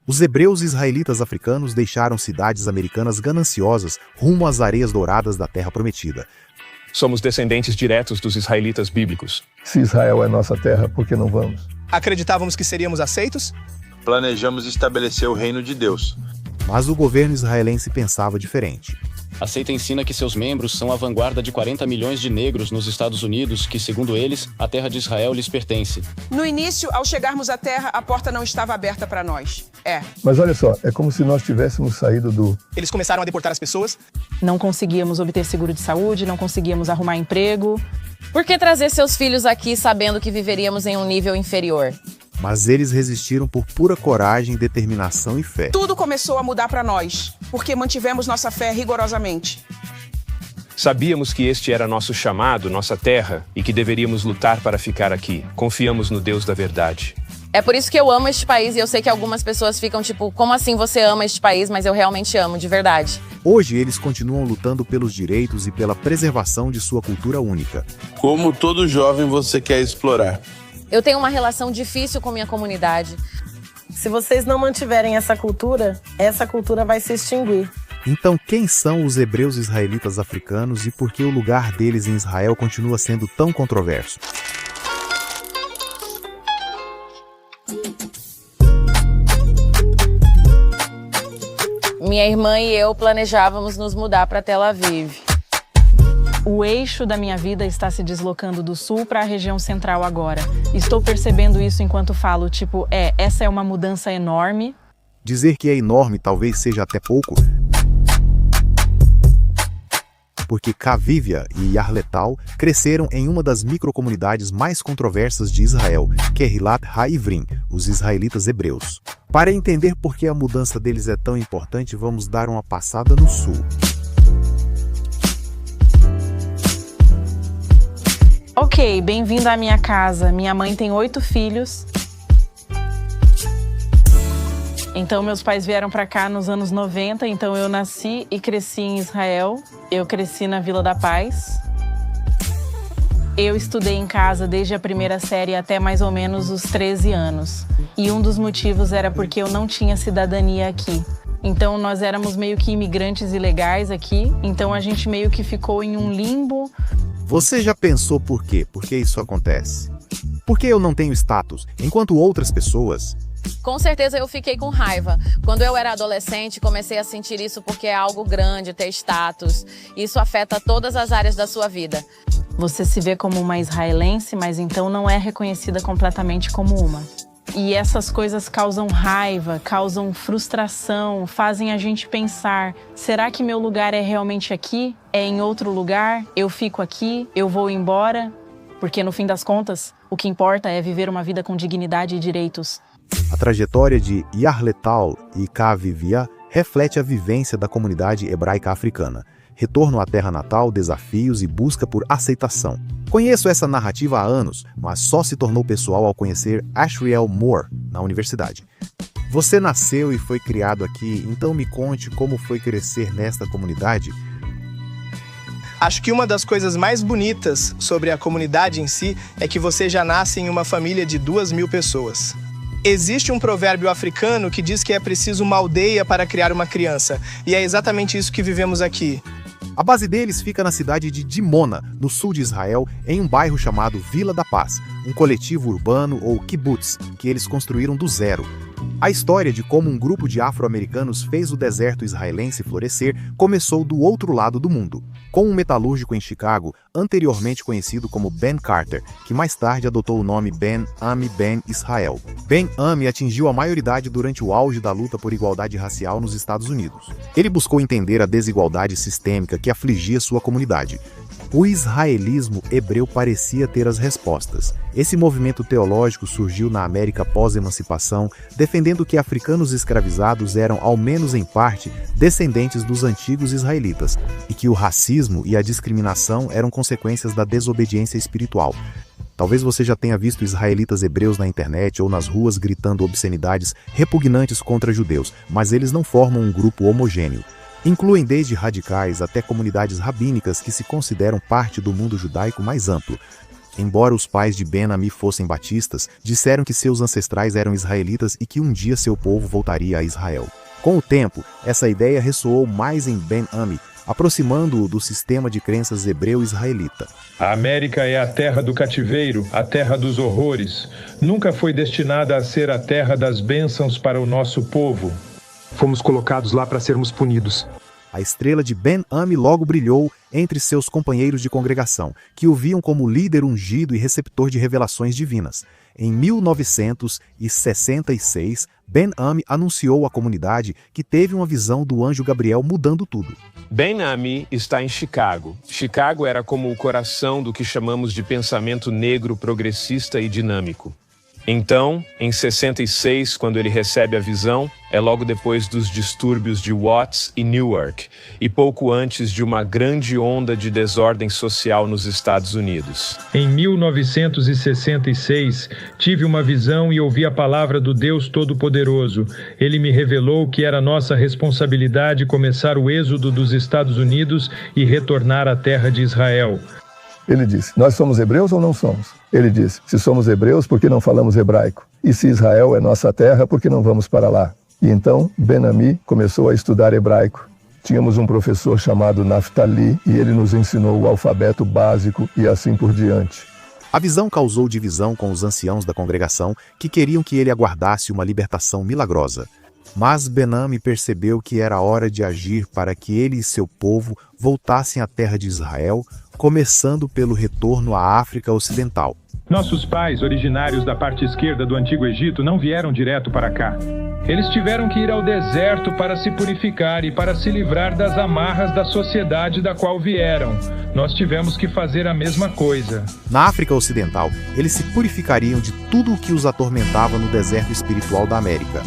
Os hebreus israelitas africanos deixaram cidades americanas gananciosas rumo às areias douradas da Terra Prometida. Somos descendentes diretos dos israelitas bíblicos. Se Israel é nossa terra, por que não vamos? Acreditávamos que seríamos aceitos? Planejamos estabelecer o reino de Deus. Mas o governo israelense pensava diferente. A seita ensina que seus membros são a vanguarda de 40 milhões de negros nos Estados Unidos, que, segundo eles, a terra de Israel lhes pertence. No início, ao chegarmos à terra, a porta não estava aberta para nós. Mas olha só, é como se nós tivéssemos saído do... Eles começaram a deportar as pessoas. Não conseguíamos obter seguro de saúde, não conseguíamos arrumar emprego. Por que trazer seus filhos aqui sabendo que viveríamos em um nível inferior? Mas eles resistiram por pura coragem, determinação e fé. Tudo começou a mudar para nós, porque mantivemos nossa fé rigorosamente. Sabíamos que este era nosso chamado, nossa terra, e que deveríamos lutar para ficar aqui. Confiamos no Deus da verdade. É por isso que eu amo este país e eu sei que algumas pessoas ficam tipo, como assim você ama este país? Mas eu realmente amo, de verdade. Hoje eles continuam lutando pelos direitos e pela preservação de sua cultura única. Como todo jovem, você quer explorar. Eu tenho uma relação difícil com minha comunidade. Se vocês não mantiverem essa cultura vai se extinguir. Então, quem são os hebreus israelitas africanos e por que o lugar deles em Israel continua sendo tão controverso? Minha irmã e eu planejávamos nos mudar para Tel Aviv. O eixo da minha vida está se deslocando do sul para a região central agora. Estou percebendo isso enquanto falo, essa é uma mudança enorme. Dizer que é enorme talvez seja até pouco, porque Cavívia e Yarletal cresceram em uma das microcomunidades mais controversas de Israel, Kehilat HaIvrim, os israelitas hebreus. Para entender por que a mudança deles é tão importante, vamos dar uma passada no sul. Ok, bem-vindo à minha casa. Minha mãe tem 8 filhos. Então, meus pais vieram para cá nos anos 90, então eu nasci e cresci em Israel. Eu cresci na Vila da Paz. Eu estudei em casa desde a primeira série até mais ou menos os 13 anos. E um dos motivos era porque eu não tinha cidadania aqui. Então, nós éramos meio que imigrantes ilegais aqui. Então, a gente meio que ficou em um limbo. Você já pensou por quê? Por que isso acontece? Por que eu não tenho status, enquanto outras pessoas... Com certeza eu fiquei com raiva. Quando eu era adolescente, comecei a sentir isso porque é algo grande, ter status. Isso afeta todas as áreas da sua vida. Você se vê como uma israelense, mas então não é reconhecida completamente como uma. E essas coisas causam raiva, causam frustração, fazem a gente pensar, será que meu lugar é realmente aqui? É em outro lugar? Eu fico aqui? Eu vou embora? Porque no fim das contas, o que importa é viver uma vida com dignidade e direitos. A trajetória de Yarletal e Cavívia reflete a vivência da comunidade hebraica africana. Retorno à terra natal, desafios e busca por aceitação. Conheço essa narrativa há anos, mas só se tornou pessoal ao conhecer Ashriel Moore na universidade. Você nasceu e foi criado aqui, então me conte como foi crescer nesta comunidade. Acho que uma das coisas mais bonitas sobre a comunidade em si é que você já nasce em uma família de 2.000 pessoas. Existe um provérbio africano que diz que é preciso uma aldeia para criar uma criança, e é exatamente isso que vivemos aqui. A base deles fica na cidade de Dimona, no sul de Israel, em um bairro chamado Vila da Paz, um coletivo urbano ou kibbutz, que eles construíram do zero. A história de como um grupo de afro-americanos fez o deserto israelense florescer começou do outro lado do mundo, com um metalúrgico em Chicago, anteriormente conhecido como Ben Carter, que mais tarde adotou o nome Ben Ami Ben Israel. Ben Ami atingiu a maioridade durante o auge da luta por igualdade racial nos Estados Unidos. Ele buscou entender a desigualdade sistêmica que afligia sua comunidade. O israelismo hebreu parecia ter as respostas. Esse movimento teológico surgiu na América pós-emancipação, defendendo que africanos escravizados eram, ao menos em parte, descendentes dos antigos israelitas, e que o racismo e a discriminação eram consequências da desobediência espiritual. Talvez você já tenha visto israelitas hebreus na internet ou nas ruas gritando obscenidades repugnantes contra judeus, mas eles não formam um grupo homogêneo. Incluem desde radicais até comunidades rabínicas que se consideram parte do mundo judaico mais amplo. Embora os pais de Ben-Ami fossem batistas, disseram que seus ancestrais eram israelitas e que um dia seu povo voltaria a Israel. Com o tempo, essa ideia ressoou mais em Ben-Ami, aproximando-o do sistema de crenças hebreu-israelita. A América é a terra do cativeiro, a terra dos horrores. Nunca foi destinada a ser a terra das bênçãos para o nosso povo. Fomos colocados lá para sermos punidos. A estrela de Ben-Ami logo brilhou entre seus companheiros de congregação, que o viam como líder ungido e receptor de revelações divinas. Em 1966, Ben-Ami anunciou à comunidade que teve uma visão do anjo Gabriel mudando tudo. Ben-Ami está em Chicago. Chicago era como o coração do que chamamos de pensamento negro, progressista e dinâmico. Então, em 66, quando ele recebe a visão, é logo depois dos distúrbios de Watts e Newark, e pouco antes de uma grande onda de desordem social nos Estados Unidos. Em 1966, tive uma visão e ouvi a palavra do Deus Todo-Poderoso. Ele me revelou que era nossa responsabilidade começar o êxodo dos Estados Unidos e retornar à terra de Israel. Ele disse, nós somos hebreus ou não somos? Ele disse, se somos hebreus, por que não falamos hebraico? E se Israel é nossa terra, por que não vamos para lá? E então, Ben-Ami começou a estudar hebraico. Tínhamos um professor chamado Naftali e ele nos ensinou o alfabeto básico e assim por diante. A visão causou divisão com os anciãos da congregação que queriam que ele aguardasse uma libertação milagrosa. Mas Ben-Ami percebeu que era hora de agir para que ele e seu povo voltassem à terra de Israel, começando pelo retorno à África Ocidental. Nossos pais, originários da parte esquerda do Antigo Egito, não vieram direto para cá. Eles tiveram que ir ao deserto para se purificar e para se livrar das amarras da sociedade da qual vieram. Nós tivemos que fazer a mesma coisa. Na África Ocidental, eles se purificariam de tudo o que os atormentava no deserto espiritual da América.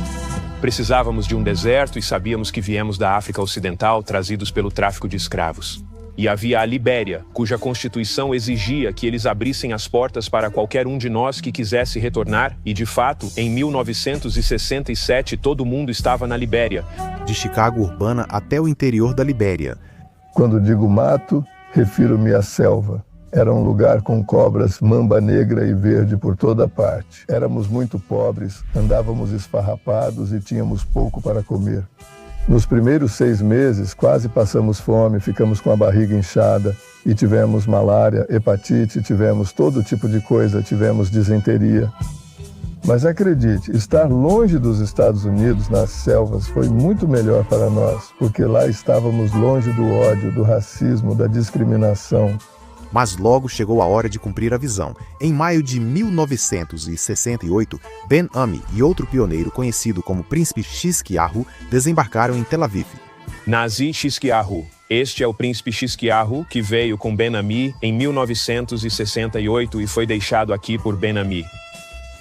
Precisávamos de um deserto e sabíamos que viemos da África Ocidental trazidos pelo tráfico de escravos. E havia a Libéria, cuja constituição exigia que eles abrissem as portas para qualquer um de nós que quisesse retornar, e de fato, em 1967 todo mundo estava na Libéria. De Chicago urbana até o interior da Libéria. Quando digo mato, refiro-me à selva. Era um lugar com cobras, mamba negra e verde por toda parte. Éramos muito pobres, andávamos esfarrapados e tínhamos pouco para comer. Nos primeiros 6 meses, quase passamos fome, ficamos com a barriga inchada e tivemos malária, hepatite, tivemos todo tipo de coisa, tivemos disenteria. Mas acredite, estar longe dos Estados Unidos, nas selvas, foi muito melhor para nós, porque lá estávamos longe do ódio, do racismo, da discriminação. Mas logo chegou a hora de cumprir a visão. Em maio de 1968, Ben-Ami e outro pioneiro conhecido como Príncipe Xisquiahu desembarcaram em Tel Aviv. Nazi Xisquiahu. Este é o Príncipe Xisquiahu que veio com Ben-Ami em 1968 e foi deixado aqui por Ben-Ami.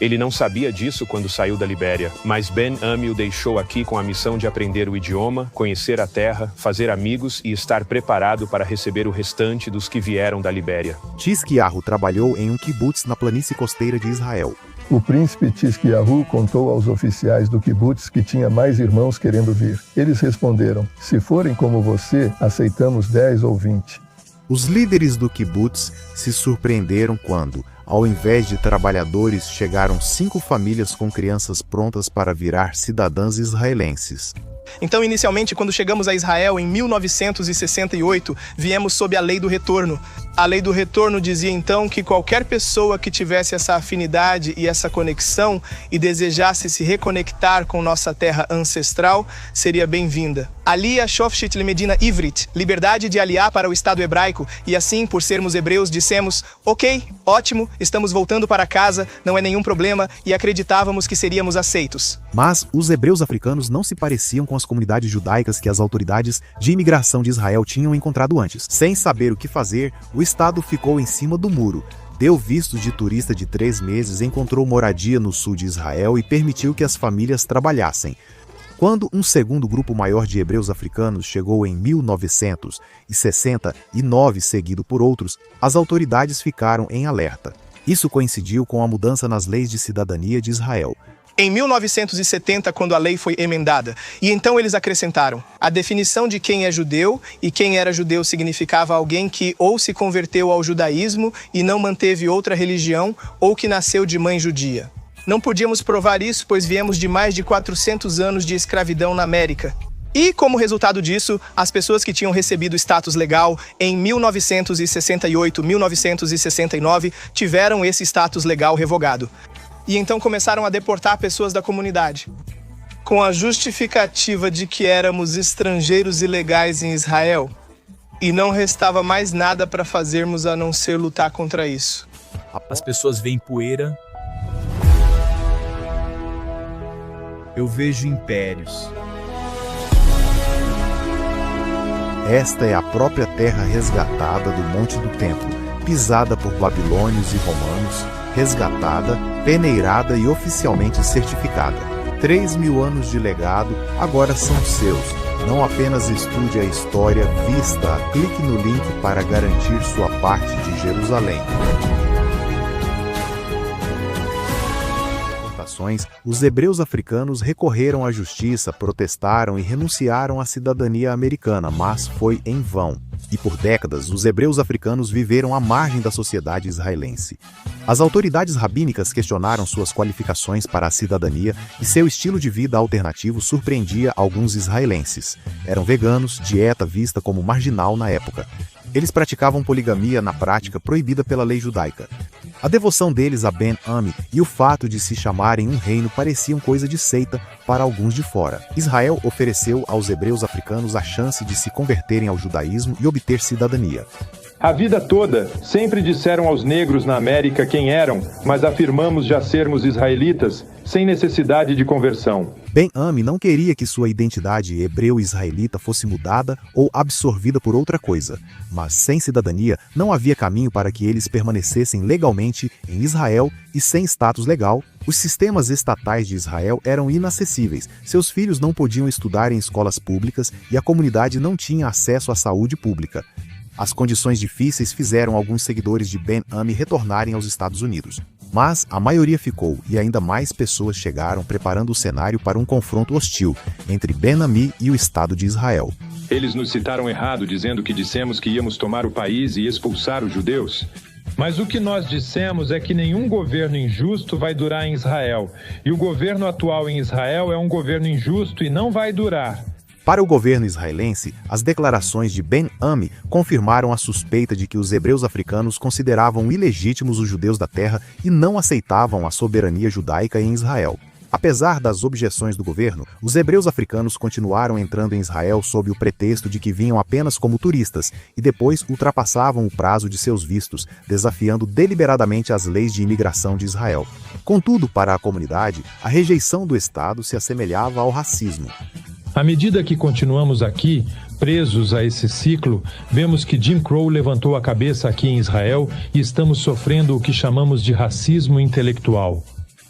Ele não sabia disso quando saiu da Libéria, mas Ben-Ami o deixou aqui com a missão de aprender o idioma, conhecer a terra, fazer amigos e estar preparado para receber o restante dos que vieram da Libéria. Xisquiahu trabalhou em um kibbutz na planície costeira de Israel. O príncipe Xisquiahu contou aos oficiais do kibbutz que tinha mais irmãos querendo vir. Eles responderam, se forem como você, aceitamos 10 ou 20. Os líderes do kibbutz se surpreenderam quando, ao invés de trabalhadores, chegaram 5 famílias com crianças prontas para virar cidadãs israelenses. Então, inicialmente, quando chegamos a Israel em 1968, viemos sob a lei do retorno. A lei do retorno dizia então que qualquer pessoa que tivesse essa afinidade e essa conexão e desejasse se reconectar com nossa terra ancestral, seria bem-vinda. Aliyah Shofshit Lemedina Ivrit, liberdade de aliar para o Estado hebraico, e assim, por sermos hebreus, dissemos, ok, ótimo, estamos voltando para casa, não é nenhum problema, e acreditávamos que seríamos aceitos. Mas os hebreus africanos não se pareciam com as comunidades judaicas que as autoridades de imigração de Israel tinham encontrado antes. Sem saber o que fazer, o Estado ficou em cima do muro, deu visto de turista de 3 meses, encontrou moradia no sul de Israel e permitiu que as famílias trabalhassem. Quando um segundo grupo maior de hebreus africanos chegou em 1969, seguido por outros, as autoridades ficaram em alerta. Isso coincidiu com a mudança nas leis de cidadania de Israel. em 1970, quando a lei foi emendada. E então eles acrescentaram: a definição de quem é judeu e quem era judeu significava alguém que ou se converteu ao judaísmo e não manteve outra religião, ou que nasceu de mãe judia. Não podíamos provar isso, pois viemos de mais de 400 anos de escravidão na América. E, como resultado disso, as pessoas que tinham recebido status legal em 1968, 1969, tiveram esse status legal revogado. E então começaram a deportar pessoas da comunidade, com a justificativa de que éramos estrangeiros ilegais em Israel. E não restava mais nada para fazermos a não ser lutar contra isso. As pessoas veem poeira. Eu vejo impérios. Esta é a própria terra resgatada do Monte do Templo, pisada por babilônios e romanos, resgatada, peneirada e oficialmente certificada. 3.000 anos de legado agora são seus. Não apenas estude a história vista, clique no link para garantir sua parte de Jerusalém. Os hebreus africanos recorreram à justiça, protestaram e renunciaram à cidadania americana, mas foi em vão. E por décadas, os hebreus africanos viveram à margem da sociedade israelense. As autoridades rabínicas questionaram suas qualificações para a cidadania e seu estilo de vida alternativo surpreendia alguns israelenses. Eram veganos, dieta vista como marginal na época. Eles praticavam poligamia na prática proibida pela lei judaica. A devoção deles a Ben-Ami e o fato de se chamarem um reino pareciam coisa de seita para alguns de fora. Israel ofereceu aos hebreus africanos a chance de se converterem ao judaísmo e obter cidadania. A vida toda, sempre disseram aos negros na América quem eram, mas afirmamos já sermos israelitas, sem necessidade de conversão. Ben-Ami não queria que sua identidade hebreu-israelita fosse mudada ou absorvida por outra coisa, mas sem cidadania não havia caminho para que eles permanecessem legalmente em Israel e sem status legal. Os sistemas estatais de Israel eram inacessíveis, seus filhos não podiam estudar em escolas públicas e a comunidade não tinha acesso à saúde pública. As condições difíceis fizeram alguns seguidores de Ben-Ami retornarem aos Estados Unidos. Mas a maioria ficou e ainda mais pessoas chegaram preparando o cenário para um confronto hostil entre Ben-Ami e o Estado de Israel. Eles nos citaram errado, dizendo que dissemos que íamos tomar o país e expulsar os judeus. Mas o que nós dissemos é que nenhum governo injusto vai durar em Israel. E o governo atual em Israel é um governo injusto e não vai durar. Para o governo israelense, as declarações de Ben-Ami confirmaram a suspeita de que os hebreus africanos consideravam ilegítimos os judeus da terra e não aceitavam a soberania judaica em Israel. Apesar das objeções do governo, os hebreus africanos continuaram entrando em Israel sob o pretexto de que vinham apenas como turistas e depois ultrapassavam o prazo de seus vistos, desafiando deliberadamente as leis de imigração de Israel. Contudo, para a comunidade, a rejeição do Estado se assemelhava ao racismo. À medida que continuamos aqui, presos a esse ciclo, vemos que Jim Crow levantou a cabeça aqui em Israel e estamos sofrendo o que chamamos de racismo intelectual.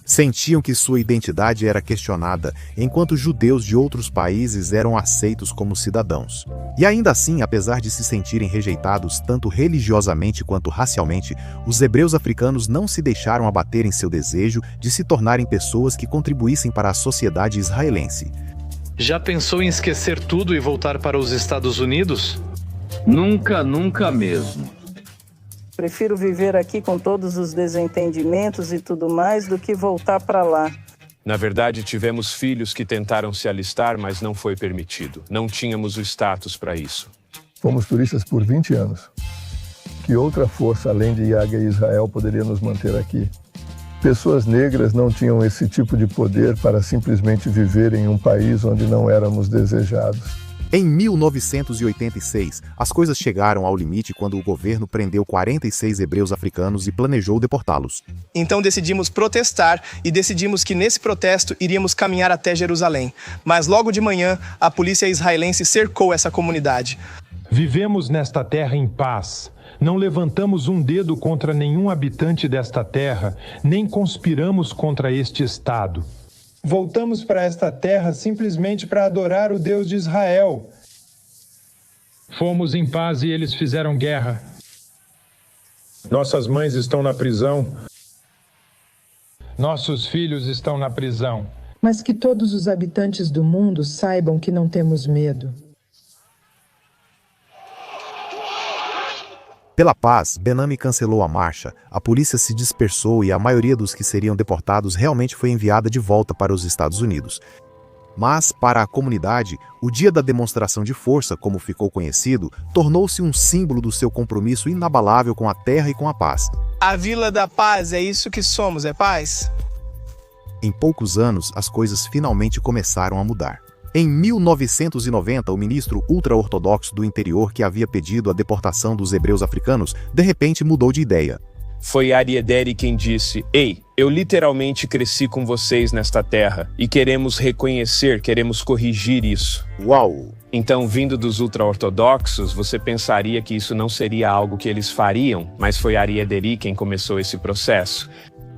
Sentiam que sua identidade era questionada, enquanto judeus de outros países eram aceitos como cidadãos. E ainda assim, apesar de se sentirem rejeitados tanto religiosamente quanto racialmente, os hebreus africanos não se deixaram abater em seu desejo de se tornarem pessoas que contribuíssem para a sociedade israelense. Já pensou em esquecer tudo e voltar para os Estados Unidos? Nunca, nunca mesmo. Prefiro viver aqui com todos os desentendimentos e tudo mais do que voltar para lá. Na verdade, tivemos filhos que tentaram se alistar, mas não foi permitido. Não tínhamos o status para isso. Fomos turistas por 20 anos. Que outra força além de Yahweh e Israel poderia nos manter aqui? Pessoas negras não tinham esse tipo de poder para simplesmente viver em um país onde não éramos desejados. Em 1986, as coisas chegaram ao limite quando o governo prendeu 46 hebreus africanos e planejou deportá-los. Então decidimos protestar e decidimos que nesse protesto iríamos caminhar até Jerusalém. Mas logo de manhã, a polícia israelense cercou essa comunidade. Vivemos nesta terra em paz. Não levantamos um dedo contra nenhum habitante desta terra, nem conspiramos contra este Estado. Voltamos para esta terra simplesmente para adorar o Deus de Israel. Fomos em paz e eles fizeram guerra. Nossas mães estão na prisão. Nossos filhos estão na prisão. Mas que todos os habitantes do mundo saibam que não temos medo. Pela paz, Ben-Ami cancelou a marcha, a polícia se dispersou e a maioria dos que seriam deportados realmente foi enviada de volta para os Estados Unidos. Mas, para a comunidade, o dia da demonstração de força, como ficou conhecido, tornou-se um símbolo do seu compromisso inabalável com a terra e com a paz. A Vila da Paz, é isso que somos, é paz? Em poucos anos, as coisas finalmente começaram a mudar. Em 1990, o ministro ultra-ortodoxo do interior que havia pedido a deportação dos hebreus africanos, de repente mudou de ideia. Foi Aryeh Deri quem disse: "Ei, eu literalmente cresci com vocês nesta terra e queremos reconhecer, queremos corrigir isso." Uau! Então, vindo dos ultra-ortodoxos, você pensaria que isso não seria algo que eles fariam, mas foi Aryeh Deri quem começou esse processo.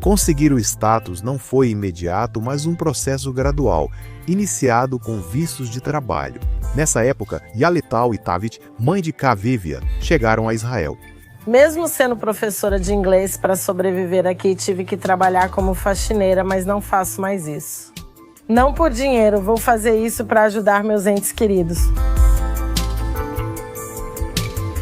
Conseguir o status não foi imediato, mas um processo gradual, iniciado com vistos de trabalho. Nessa época, Yaletal e Tavit, mãe de Kavivia, chegaram a Israel. Mesmo sendo professora de inglês para sobreviver aqui, tive que trabalhar como faxineira, mas não faço mais isso. Não por dinheiro, vou fazer isso para ajudar meus entes queridos.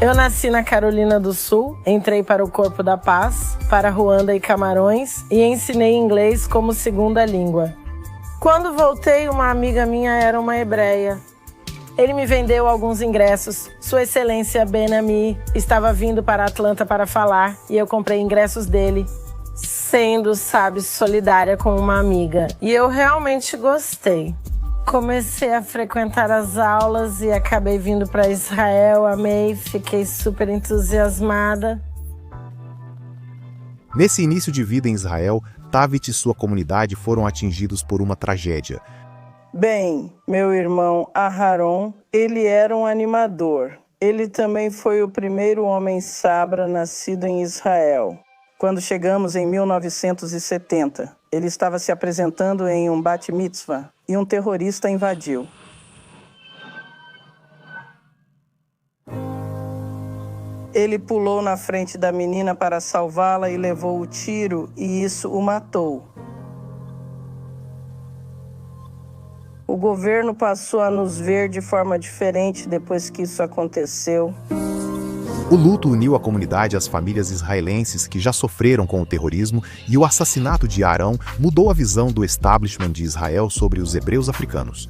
Eu nasci na Carolina do Sul, entrei para o Corpo da Paz, para Ruanda e Camarões e ensinei inglês como segunda língua. Quando voltei, uma amiga minha era uma hebreia. Ele me vendeu alguns ingressos. Sua Excelência Ben-Ami estava vindo para Atlanta para falar e eu comprei ingressos dele, sendo, sabe, solidária com uma amiga. E eu realmente gostei. Comecei a frequentar as aulas e acabei vindo para Israel, amei, fiquei super entusiasmada. Nesse início de vida em Israel, Tavit e sua comunidade foram atingidos por uma tragédia. Bem, meu irmão Aharon, ele era um animador. Ele também foi o primeiro homem sabra nascido em Israel. Quando chegamos em 1970, ele estava se apresentando em um bat mitzvah e um terrorista invadiu. Ele pulou na frente da menina para salvá-la e levou o tiro, e isso o matou. O governo passou a nos ver de forma diferente depois que isso aconteceu. O luto uniu a comunidade às famílias israelenses que já sofreram com o terrorismo e o assassinato de Arão mudou a visão do establishment de Israel sobre os hebreus africanos.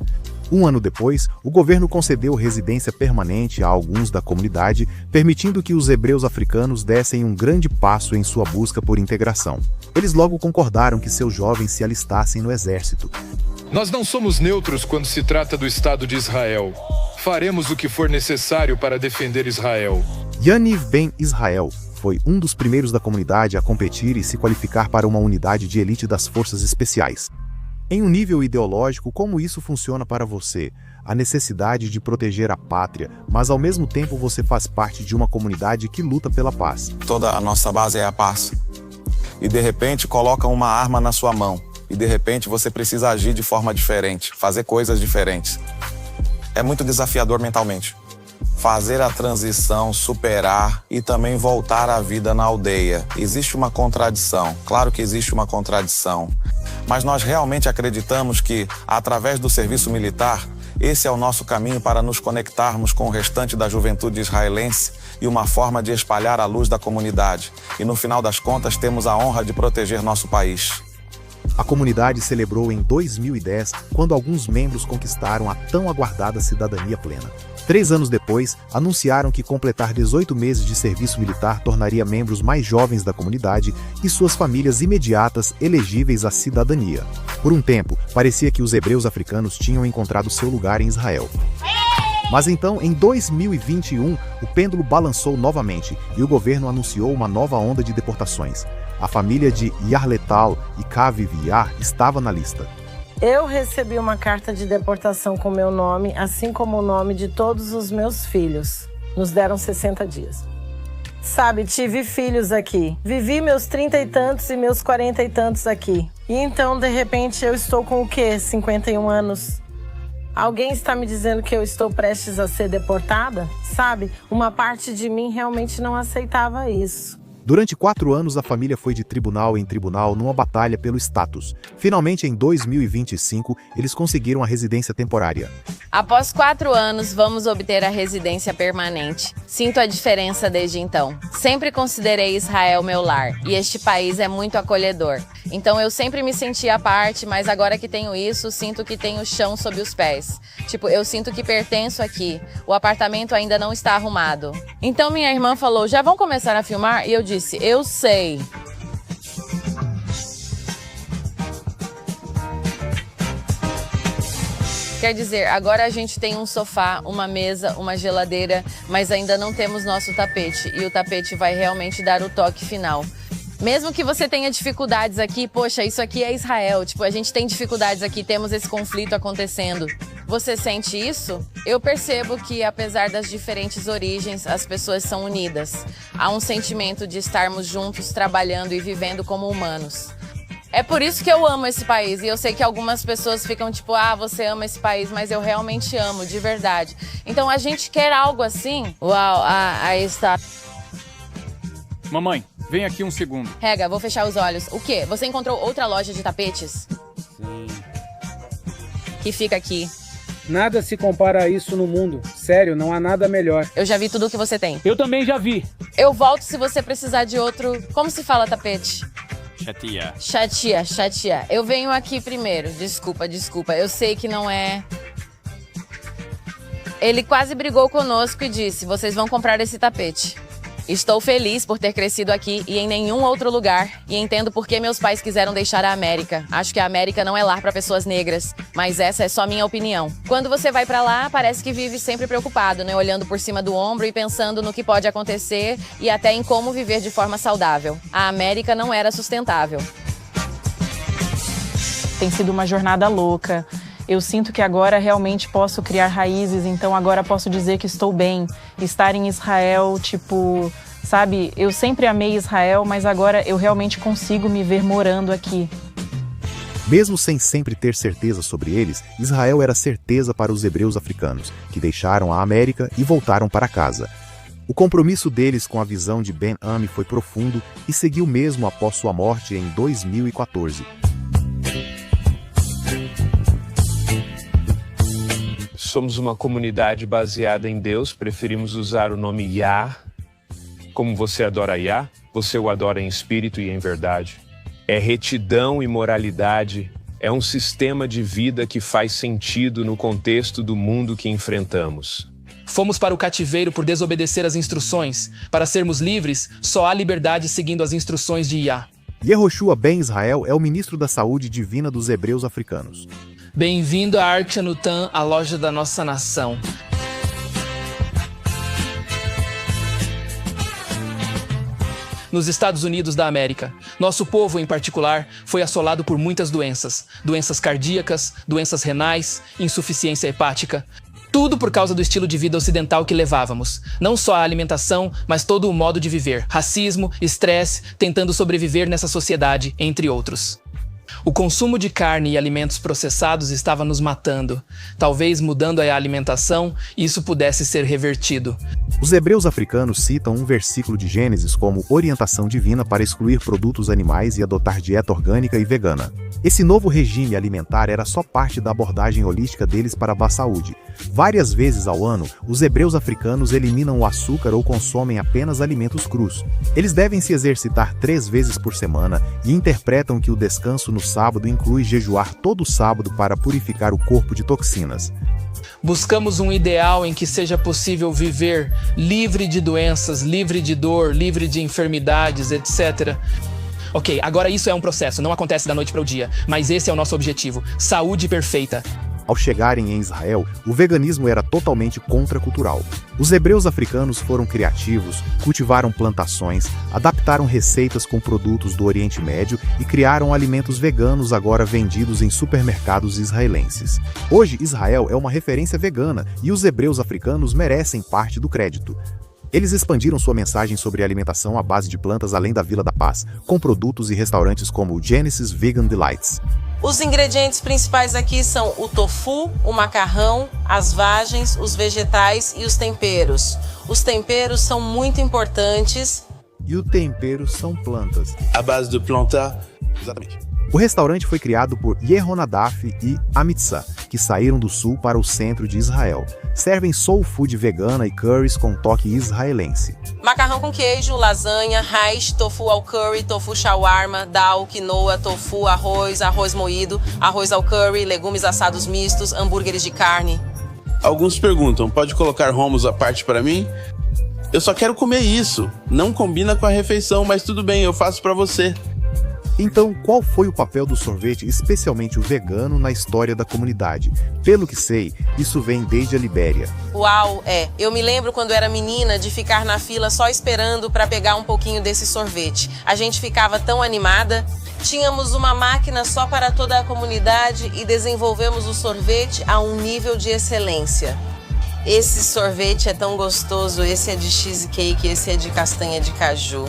Um ano depois, o governo concedeu residência permanente a alguns da comunidade, permitindo que os hebreus africanos dessem um grande passo em sua busca por integração. Eles logo concordaram que seus jovens se alistassem no exército. Nós não somos neutros quando se trata do Estado de Israel. Faremos o que for necessário para defender Israel. Yaniv Ben Israel foi um dos primeiros da comunidade a competir e se qualificar para uma unidade de elite das forças especiais. Em um nível ideológico, como isso funciona para você? A necessidade de proteger a pátria, mas ao mesmo tempo você faz parte de uma comunidade que luta pela paz. Toda a nossa base é a paz. E de repente colocam uma arma na sua mão. E de repente você precisa agir de forma diferente, fazer coisas diferentes. É muito desafiador mentalmente. Fazer a transição, superar e também voltar à vida na aldeia. Existe uma contradição, claro que existe uma contradição. Mas nós realmente acreditamos que, através do serviço militar, esse é o nosso caminho para nos conectarmos com o restante da juventude israelense e uma forma de espalhar a luz da comunidade. E no final das contas temos a honra de proteger nosso país. A comunidade celebrou em 2010, quando alguns membros conquistaram a tão aguardada cidadania plena. 3 anos depois, anunciaram que completar 18 meses de serviço militar tornaria membros mais jovens da comunidade e suas famílias imediatas elegíveis à cidadania. Por um tempo, parecia que os hebreus africanos tinham encontrado seu lugar em Israel. Mas então, em 2021, o pêndulo balançou novamente e o governo anunciou uma nova onda de deportações. A família de Yarletal e Kavivia estava na lista. Eu recebi uma carta de deportação com meu nome, assim como o nome de todos os meus filhos. Nos deram 60 dias. Sabe, tive filhos aqui. Vivi meus 30 e tantos e meus 40 e tantos aqui. E então, de repente, eu estou com o quê? 51 anos. Alguém está me dizendo que eu estou prestes a ser deportada? Sabe, uma parte de mim realmente não aceitava isso. Durante 4 anos, a família foi de tribunal em tribunal numa batalha pelo status. Finalmente, em 2025, eles conseguiram a residência temporária. Após 4 anos, vamos obter a residência permanente. Sinto a diferença desde então. Sempre considerei Israel meu lar, e este país é muito acolhedor. Então eu sempre me senti à parte, mas agora que tenho isso, sinto que tenho chão sob os pés. Tipo, eu sinto que pertenço aqui. O apartamento ainda não está arrumado. Então minha irmã falou, já vão começar a filmar? E eu disse, eu sei. Quer dizer, agora a gente tem um sofá, uma mesa, uma geladeira, mas ainda não temos nosso tapete. E o tapete vai realmente dar o toque final. Mesmo que você tenha dificuldades aqui, poxa, isso aqui é Israel. Tipo, a gente tem dificuldades aqui, temos esse conflito acontecendo. Você sente isso? Eu percebo que, apesar das diferentes origens, as pessoas são unidas. Há um sentimento de estarmos juntos, trabalhando e vivendo como humanos. É por isso que eu amo esse país. E eu sei que algumas pessoas ficam tipo, ah, você ama esse país, mas eu realmente amo, de verdade. Então a gente quer algo assim. Uau, aí está. Mamãe, vem aqui um segundo. Rega, vou fechar os olhos. O quê? Você encontrou outra loja de tapetes? Sim. Que fica aqui. Nada se compara a isso no mundo. Sério, não há nada melhor. Eu já vi tudo o que você tem. Eu também já vi. Eu volto se você precisar de outro... Como se fala tapete? Chatia. Chatia. Eu venho aqui primeiro. Desculpa. Eu sei que não é... Ele quase brigou conosco e disse, vocês vão comprar esse tapete. Estou feliz por ter crescido aqui e em nenhum outro lugar. E entendo por que meus pais quiseram deixar a América. Acho que a América não é lar para pessoas negras. Mas essa é só minha opinião. Quando você vai para lá, parece que vive sempre preocupado, né? Olhando por cima do ombro e pensando no que pode acontecer e até em como viver de forma saudável. A América não era sustentável. Tem sido uma jornada louca. Eu sinto que agora realmente posso criar raízes, então agora posso dizer que estou bem. Estar em Israel, tipo, sabe? Eu sempre amei Israel, mas agora eu realmente consigo me ver morando aqui. Mesmo sem sempre ter certeza sobre eles, Israel era certeza para os hebreus africanos, que deixaram a América e voltaram para casa. O compromisso deles com a visão de Ben-Ami foi profundo e seguiu mesmo após sua morte em 2014. Somos uma comunidade baseada em Deus, preferimos usar o nome Yah. Como você adora Yah, você o adora em espírito e em verdade. É retidão e moralidade, é um sistema de vida que faz sentido no contexto do mundo que enfrentamos. Fomos para o cativeiro por desobedecer às instruções. Para sermos livres, só há liberdade seguindo as instruções de Yah. Yehoshua Ben Israel é o ministro da saúde divina dos hebreus africanos. Bem-vindo a Arte Anutan, a loja da nossa nação. Nos Estados Unidos da América, nosso povo, em particular, foi assolado por muitas doenças. Doenças cardíacas, doenças renais, insuficiência hepática. Tudo por causa do estilo de vida ocidental que levávamos. Não só a alimentação, mas todo o modo de viver. Racismo, estresse, tentando sobreviver nessa sociedade, entre outros. O consumo de carne e alimentos processados estava nos matando. Talvez mudando a alimentação, isso pudesse ser revertido. Os hebreus africanos citam um versículo de Gênesis como orientação divina para excluir produtos animais e adotar dieta orgânica e vegana. Esse novo regime alimentar era só parte da abordagem holística deles para a saúde. Várias vezes ao ano, os hebreus africanos eliminam o açúcar ou consomem apenas alimentos crus. Eles devem se exercitar 3 vezes por semana e interpretam que o descanso no sábado inclui jejuar todo sábado para purificar o corpo de toxinas. Buscamos um ideal em que seja possível viver livre de doenças, livre de dor, livre de enfermidades, etc. Ok, agora isso é um processo, não acontece da noite para o dia, mas esse é o nosso objetivo, saúde perfeita. Ao chegarem em Israel, o veganismo era totalmente contracultural. Os hebreus africanos foram criativos, cultivaram plantações, adaptaram receitas com produtos do Oriente Médio e criaram alimentos veganos agora vendidos em supermercados israelenses. Hoje, Israel é uma referência vegana e os hebreus africanos merecem parte do crédito. Eles expandiram sua mensagem sobre alimentação à base de plantas além da Vila da Paz, com produtos e restaurantes como o Genesis Vegan Delights. Os ingredientes principais aqui são o tofu, o macarrão, as vagens, os vegetais e os temperos. Os temperos são muito importantes. E o tempero são plantas. À base de plantar. Exatamente. O restaurante foi criado por Yehonadaf e Amitsa, que saíram do sul para o centro de Israel. Servem soul food vegana e curries com toque israelense. Macarrão com queijo, lasanha, hash, tofu ao curry, tofu shawarma, dal, quinoa, tofu, arroz moído, arroz ao curry, legumes assados mistos, hambúrgueres de carne. Alguns perguntam, pode colocar hummus à parte para mim? Eu só quero comer isso. Não combina com a refeição, mas tudo bem, eu faço para você. Então, qual foi o papel do sorvete, especialmente o vegano, na história da comunidade? Pelo que sei, isso vem desde a Libéria. Uau, eu me lembro quando era menina de ficar na fila só esperando para pegar um pouquinho desse sorvete. A gente ficava tão animada. Tínhamos uma máquina só para toda a comunidade e desenvolvemos o sorvete a um nível de excelência. Esse sorvete é tão gostoso, esse é de cheesecake, esse é de castanha de caju.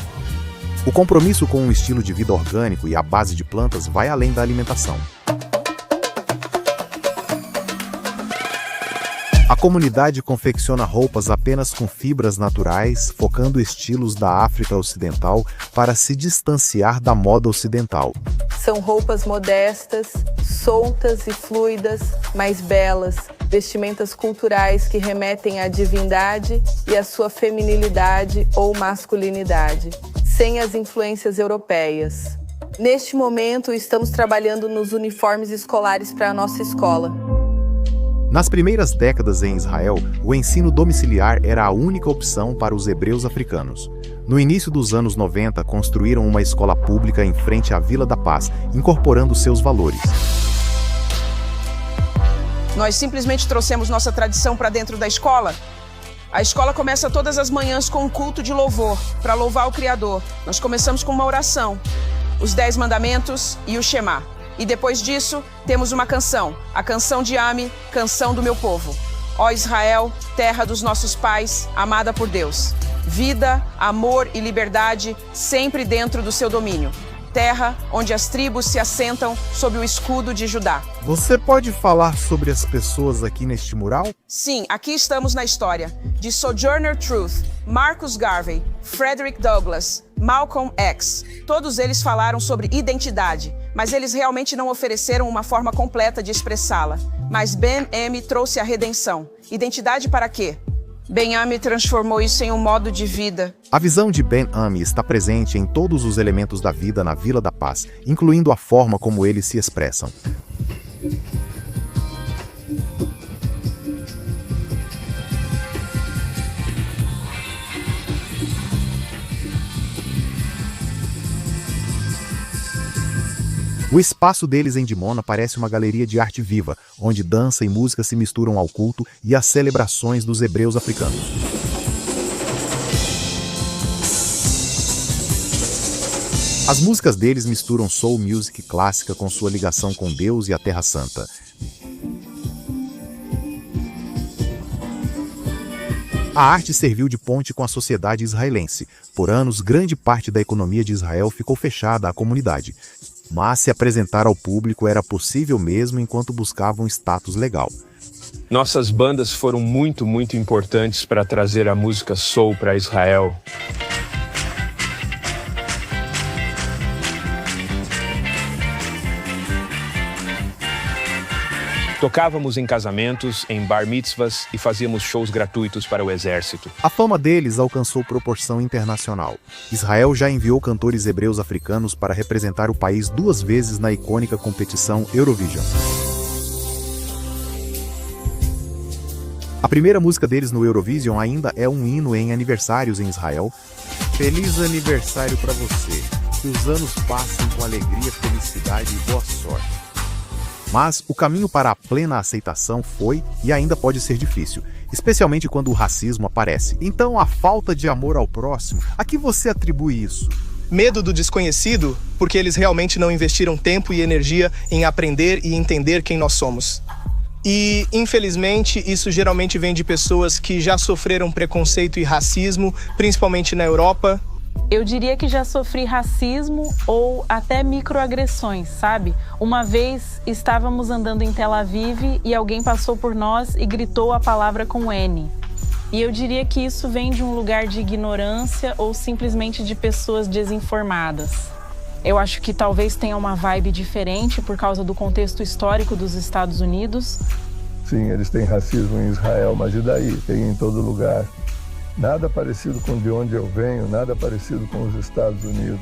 O compromisso com um estilo de vida orgânico e à base de plantas vai além da alimentação. A comunidade confecciona roupas apenas com fibras naturais, focando estilos da África Ocidental para se distanciar da moda ocidental. São roupas modestas, soltas e fluidas, mas belas, vestimentas culturais que remetem à divindade e à sua feminilidade ou masculinidade, sem as influências europeias. Neste momento, estamos trabalhando nos uniformes escolares para a nossa escola. Nas primeiras décadas em Israel, o ensino domiciliar era a única opção para os hebreus africanos. No início dos anos 90, construíram uma escola pública em frente à Vila da Paz, incorporando seus valores. Nós simplesmente trouxemos nossa tradição para dentro da escola. A escola começa todas as manhãs com um culto de louvor, para louvar o Criador. Nós começamos com uma oração, os 10 mandamentos e o Shema. E depois disso, temos uma canção, a canção de Ami, canção do meu povo. Ó Israel, terra dos nossos pais, amada por Deus. Vida, amor e liberdade sempre dentro do seu domínio. Terra onde as tribos se assentam sob o escudo de Judá. Você pode falar sobre as pessoas aqui neste mural? Sim, aqui estamos na história de Sojourner Truth, Marcus Garvey, Frederick Douglass, Malcolm X. Todos eles falaram sobre identidade, mas eles realmente não ofereceram uma forma completa de expressá-la. Mas Ben-Ami trouxe a redenção. Identidade para quê? Ben-Ami transformou isso em um modo de vida. A visão de Ben-Ami está presente em todos os elementos da vida na Vila da Paz, incluindo a forma como eles se expressam. O espaço deles em Dimona parece uma galeria de arte viva, onde dança e música se misturam ao culto e às celebrações dos hebreus africanos. As músicas deles misturam soul music clássica com sua ligação com Deus e a Terra Santa. A arte serviu de ponte com a sociedade israelense. Por anos, grande parte da economia de Israel ficou fechada à comunidade. Mas se apresentar ao público era possível mesmo enquanto buscavam status legal. Nossas bandas foram muito importantes para trazer a música soul para Israel. Tocávamos em casamentos, em bar mitzvahs e fazíamos shows gratuitos para o exército. A fama deles alcançou proporção internacional. Israel já enviou cantores hebreus africanos para representar o país 2 vezes na icônica competição Eurovision. A primeira música deles no Eurovision ainda é um hino em aniversários em Israel. Feliz aniversário para você. Que os anos passem com alegria, felicidade e boa sorte. Mas o caminho para a plena aceitação foi e ainda pode ser difícil, especialmente quando o racismo aparece. Então, a falta de amor ao próximo, a que você atribui isso? Medo do desconhecido, porque eles realmente não investiram tempo e energia em aprender e entender quem nós somos. E, infelizmente, isso geralmente vem de pessoas que já sofreram preconceito e racismo, principalmente na Europa. Eu diria que já sofri racismo ou até microagressões, sabe? Uma vez estávamos andando em Tel Aviv e alguém passou por nós e gritou a palavra com N. E eu diria que isso vem de um lugar de ignorância ou simplesmente de pessoas desinformadas. Eu acho que talvez tenha uma vibe diferente por causa do contexto histórico dos Estados Unidos. Sim, eles têm racismo em Israel, mas e daí? Tem em todo lugar. Nada parecido com de onde eu venho, nada parecido com os Estados Unidos.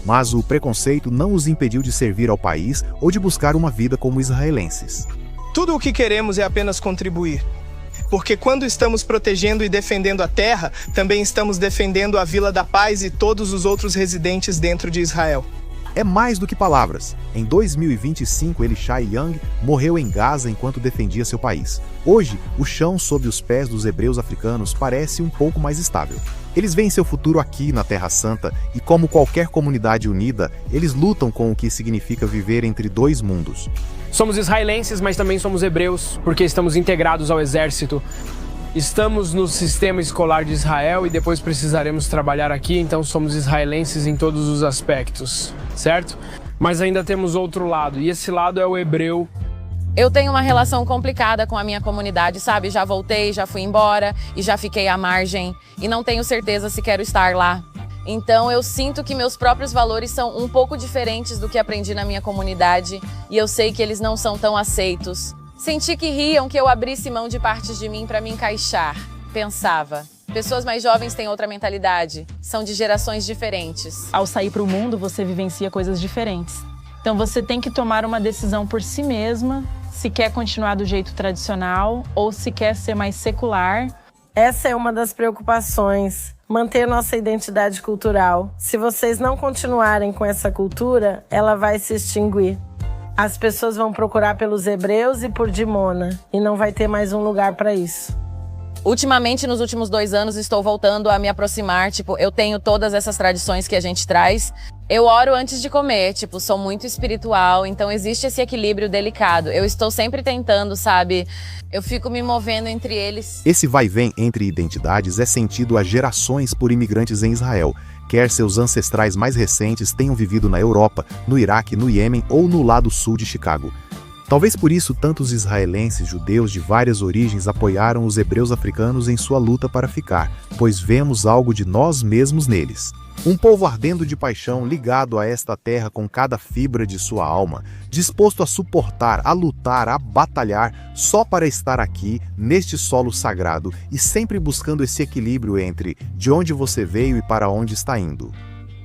Mas o preconceito não os impediu de servir ao país ou de buscar uma vida como israelenses. Tudo o que queremos é apenas contribuir. Porque quando estamos protegendo e defendendo a terra, também estamos defendendo a Vila da Paz e todos os outros residentes dentro de Israel. É mais do que palavras. Em 2025, Elishai Young morreu em Gaza enquanto defendia seu país. Hoje, o chão sob os pés dos hebreus africanos parece um pouco mais estável. Eles veem seu futuro aqui na Terra Santa e, como qualquer comunidade unida, eles lutam com o que significa viver entre dois mundos. Somos israelenses, mas também somos hebreus, porque estamos integrados ao exército. Estamos no sistema escolar de Israel e depois precisaremos trabalhar aqui, então somos israelenses em todos os aspectos, certo? Mas ainda temos outro lado, e esse lado é o hebreu. Eu tenho uma relação complicada com a minha comunidade, sabe? Já voltei, já fui embora e já fiquei à margem. E não tenho certeza se quero estar lá. Então eu sinto que meus próprios valores são um pouco diferentes do que aprendi na minha comunidade. E eu sei que eles não são tão aceitos. Senti que riam que eu abrisse mão de partes de mim para me encaixar. Pensava. Pessoas mais jovens têm outra mentalidade. São de gerações diferentes. Ao sair para o mundo, você vivencia coisas diferentes. Então você tem que tomar uma decisão por si mesma, se quer continuar do jeito tradicional ou se quer ser mais secular. Essa é uma das preocupações, manter nossa identidade cultural. Se vocês não continuarem com essa cultura, ela vai se extinguir. As pessoas vão procurar pelos hebreus e por Dimona, e não vai ter mais um lugar para isso. Ultimamente, nos últimos 2 anos, estou voltando a me aproximar. Eu tenho todas essas tradições que a gente traz. Eu oro antes de comer, sou muito espiritual, então existe esse equilíbrio delicado. Eu estou sempre tentando, sabe? Eu fico me movendo entre eles. Esse vai-vem entre identidades é sentido há gerações por imigrantes em Israel, quer seus ancestrais mais recentes tenham vivido na Europa, no Iraque, no Iêmen ou no lado sul de Chicago. Talvez por isso tantos israelenses judeus de várias origens apoiaram os hebreus africanos em sua luta para ficar, pois vemos algo de nós mesmos neles. Um povo ardendo de paixão, ligado a esta terra com cada fibra de sua alma, disposto a suportar, a lutar, a batalhar, só para estar aqui, neste solo sagrado, e sempre buscando esse equilíbrio entre de onde você veio e para onde está indo.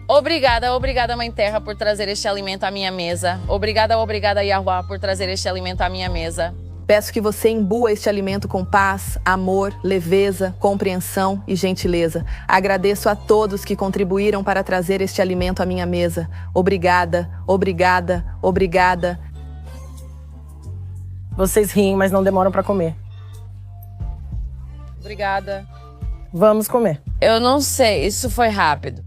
Obrigada, obrigada, Mãe Terra, por trazer este alimento à minha mesa. Obrigada, obrigada, Yahuwah, por trazer este alimento à minha mesa. Peço que você imbua este alimento com paz, amor, leveza, compreensão e gentileza. Agradeço a todos que contribuíram para trazer este alimento à minha mesa. Obrigada, obrigada, obrigada. Vocês riem, mas não demoram para comer. Obrigada. Vamos comer. Eu não sei, isso foi rápido.